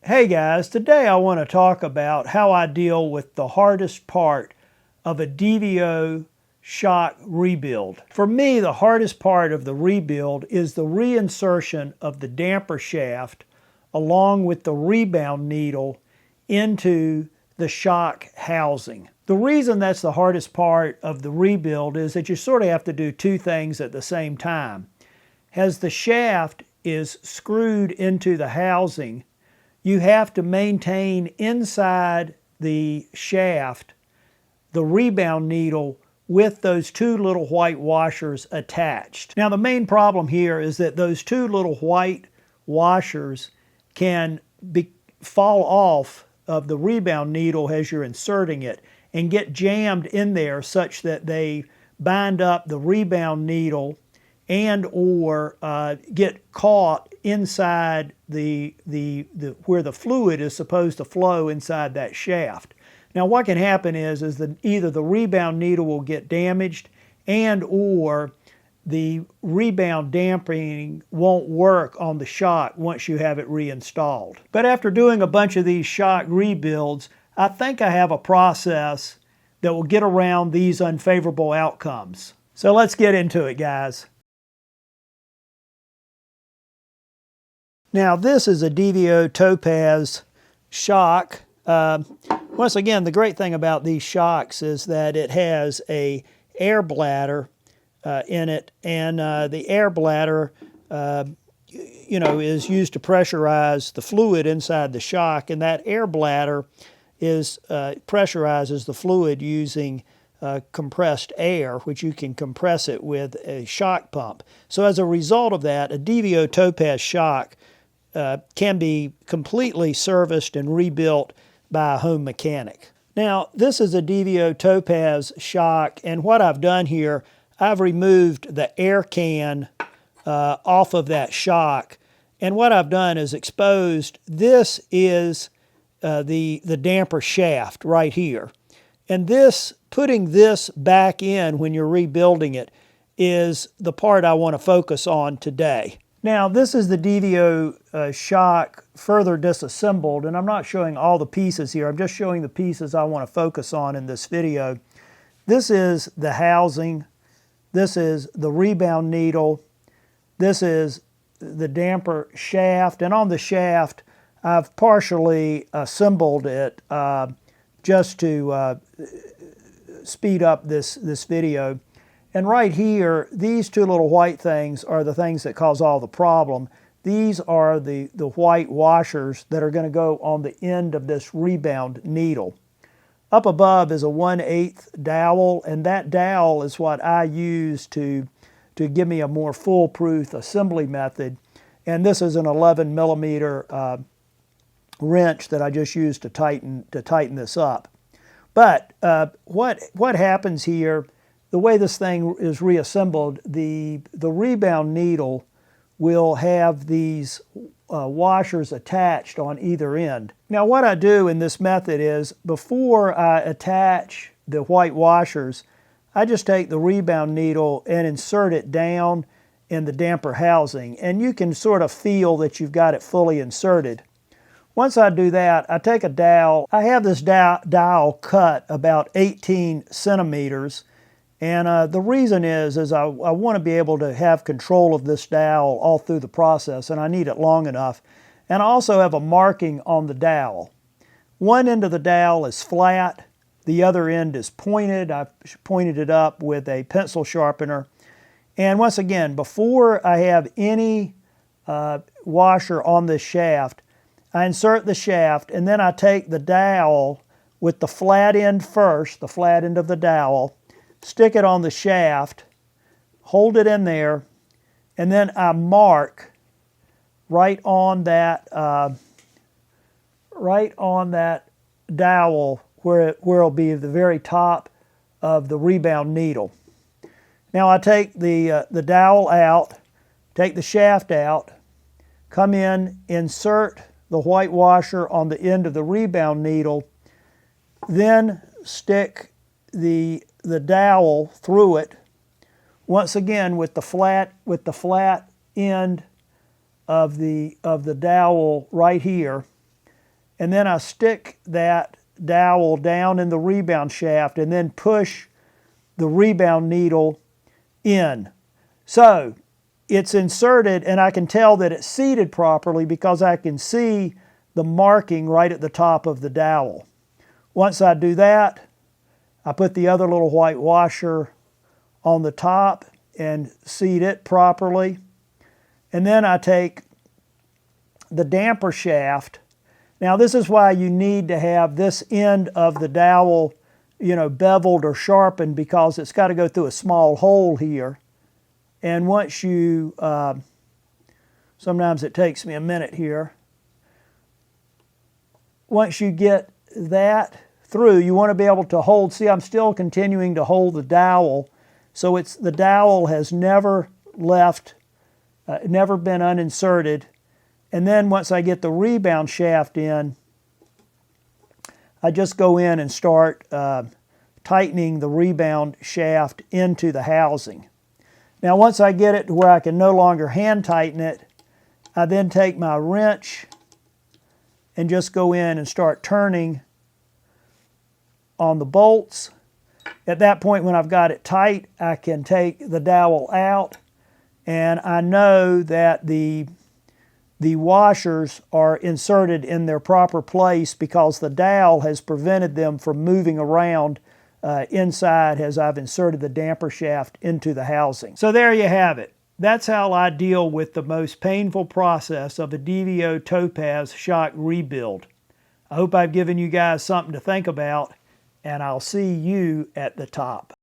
Hey guys, today I want to talk about how I deal with the hardest part of a DVO shock rebuild. For me, the hardest part of the rebuild is the reinsertion of the damper shaft along with the rebound needle into the shock housing. The reason that's the hardest part of the rebuild is that you sort of have to do two things at the same time. As the shaft is screwed into the housing, you have to maintain inside the shaft the rebound needle with those two little white washers attached. Now the main problem here is that those two little white washers can fall off of the rebound needle as you're inserting it and get jammed in there such that they bind up the rebound needle and or get caught inside where the fluid is supposed to flow inside that shaft. Now what can happen is that either the rebound needle will get damaged and or the rebound damping won't work on the shock once you have it reinstalled. But after doing a bunch of these shock rebuilds, I think I have a process that will get around these unfavorable outcomes. So let's get into it, guys. Now this is a DVO Topaz shock. Once again, the great thing about these shocks is that it has a air bladder in it, and the air bladder is used to pressurize the fluid inside the shock, and that air bladder pressurizes the fluid using compressed air, which you can compress it with a shock pump. So as a result of that, a DVO Topaz shock can be completely serviced and rebuilt by a home mechanic. Now, this is a DVO Topaz shock, and what I've done here, I've removed the air can off of that shock, and what I've done is exposed, this is the damper shaft right here. And putting this back in when you're rebuilding it is the part I want to focus on today. Now, this is the DVO shock further disassembled, and I'm not showing all the pieces here. I'm just showing the pieces I want to focus on in this video. This is the housing. This is the rebound needle. This is the damper shaft, and on the shaft, I've partially assembled it just to speed up this video. And right here, these two little white things are the things that cause all the problem. These are the white washers that are going to go on the end of this rebound needle. Up above is a 1/8 dowel, and that dowel is what I use to give me a more foolproof assembly method. And this is an 11 millimeter wrench that I just used to tighten this up. But what happens here, the way this thing is reassembled, the rebound needle will have these washers attached on either end. Now what I do in this method is, before I attach the white washers, I just take the rebound needle and insert it down in the damper housing, and you can sort of feel that you've got it fully inserted. Once I do that, I take a dowel. I have this dowel cut about 18 centimeters. And the reason is I want to be able to have control of this dowel all through the process, and I need it long enough. And I also have a marking on the dowel. One end of the dowel is flat, the other end is pointed. I've pointed it up with a pencil sharpener. And once again, before I have any washer on this shaft, I insert the shaft, and then I take the dowel with the flat end first, the flat end of the dowel, stick it on the shaft, hold it in there, and then I mark right on that dowel where it'll be the very top of the rebound needle. Now I take the dowel out, take the shaft out, come in, insert the white washer on the end of the rebound needle, then stick the dowel through it, once again with the flat end of the dowel right here, and then I stick that dowel down in the rebound shaft and then push the rebound needle in. So it's inserted, and I can tell that it's seated properly because I can see the marking right at the top of the dowel. Once I do that, I put the other little white washer on the top and seat it properly. And then I take the damper shaft. Now this is why you need to have this end of the dowel, beveled or sharpened, because it's got to go through a small hole here. And once you, sometimes it takes me a minute here. Once you get that through, you want to be able to hold, see, I'm still continuing to hold the dowel. So the dowel has never left, never been uninserted. And then once I get the rebound shaft in, I just go in and start tightening the rebound shaft into the housing. Now once I get it to where I can no longer hand tighten it, I then take my wrench and just go in and start turning on the bolts. At that point, when I've got it tight, I can take the dowel out, and I know that the washers are inserted in their proper place because the dowel has prevented them from moving around inside as I've inserted the damper shaft into the housing. So there you have it. That's how I deal with the most painful process of a DVO Topaz shock rebuild. I hope I've given you guys something to think about, and I'll see you at the top.